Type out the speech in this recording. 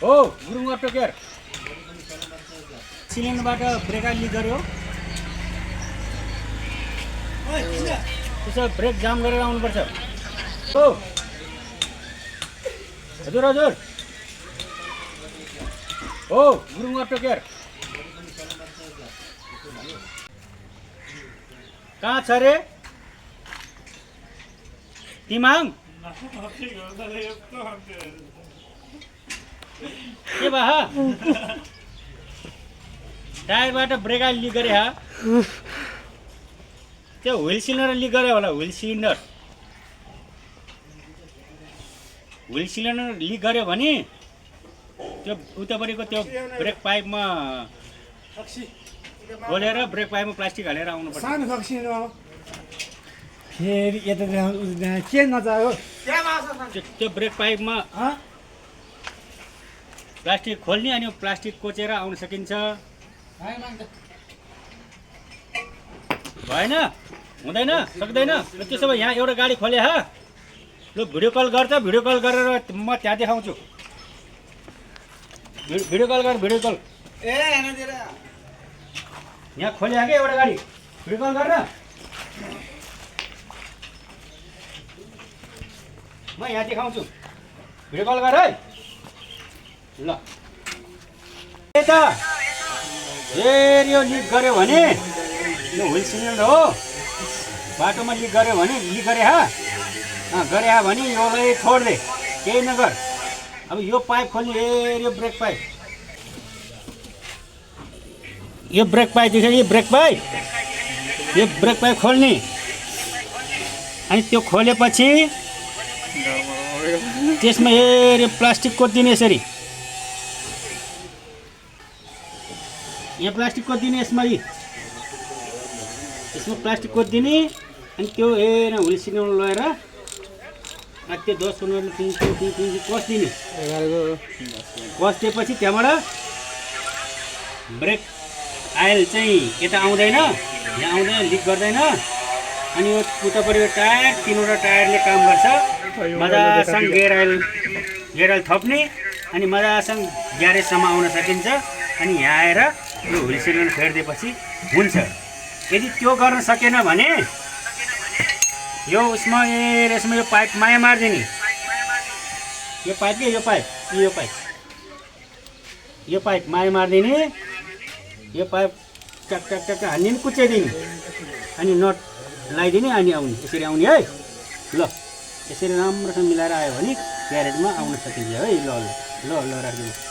हो Gurung auto care सिलिन्डरबाट brake leak गर्यो त्यसो ब्रेक जाम गरेर आउनुपर्छ हो हजुर हजुर हो गुरुङ अटो केयर कहाँ छ रे तिमाङ के भा टायरबाट ब्रेक लिक गरे हा त्यो व्हिल सिलिन्डर लिक गरे होला व्हिल सिलिन्डर लिक गर्यो भने त्यो उतापट्टिको त्यो ब्रेक पाइपमा खोलेर ब्रेक पाइपमा प्लास्टिक हालेर आउनुपर्छ सानो खक्सिनु फेरि यता के नचाह्यो त्यो ब्रेक पाइपमा प्लास्टिक खोल्ने अनि प्लास्टिक कोचेर आउन सकिन्छ भएन हुँदैन सक्दैन त्यसो भए यहाँ एउटा गाडी खोले हा लु भिडियो कल गर्छ भिडियो कल गरेर म त्यहाँ देखाउँछु भिडियो कल गर भिडियो कल यहाँ खोले क्या एउटा गाडी भिडियो कल गरेर म यहाँ देखाउँछु भिडियो कल गर है ल यता फेरि यो लिक गऱ्यो भने यो व्हिल सिलिन्डर हो बाटोमा लिक गऱ्यो भने लिक गरे भने योलाई छोड दे केही नगर अब यो पाइप खोल्ने यो ब्रेक पाइप देखियो यो ब्रेक पाइप खोल्ने अनि त्यो खोलेपछि त्यसमा यो प्लास्टिक कोदिने यसरी यहाँ प्लास्टिक कोदिने यसमा प्लास्टिक कोदिने अनि त्यो व्हिल सिलिन्डर लगेर त्यो 10-15 कस्दिने कस्दिएपछि त्यहाँबाट ब्रेक आयल चाहिँ यता आउँदैन यहाँ आउँदैन लिक गर्दैन अनि यो उतापट्टि टायर तीनवटा टायरले काम गर्छ मजासँग गेयर आयल थप्ने अनि मजासँग ग्यारेजसम्म आउन सकिन्छ अनि यहाँ आएर यो व्हिल सिलिन्डर फेरिदिएपछि हुन्छ यदि त्यो गर्न सकेन भने यो उसमा यसमा यो पाइप माया मारिदिने यो पाइप माया मारिदिने यो पाइप टक टक टक हानिदिने कुच्याइदिने अनि नट लगाइदिने अनि आउने यसरी आउने है ल यसरी राम्रोसँग मिलाएर आयो भने ग्यारेजमा आउन सकिन्छ है ल राखिदिनु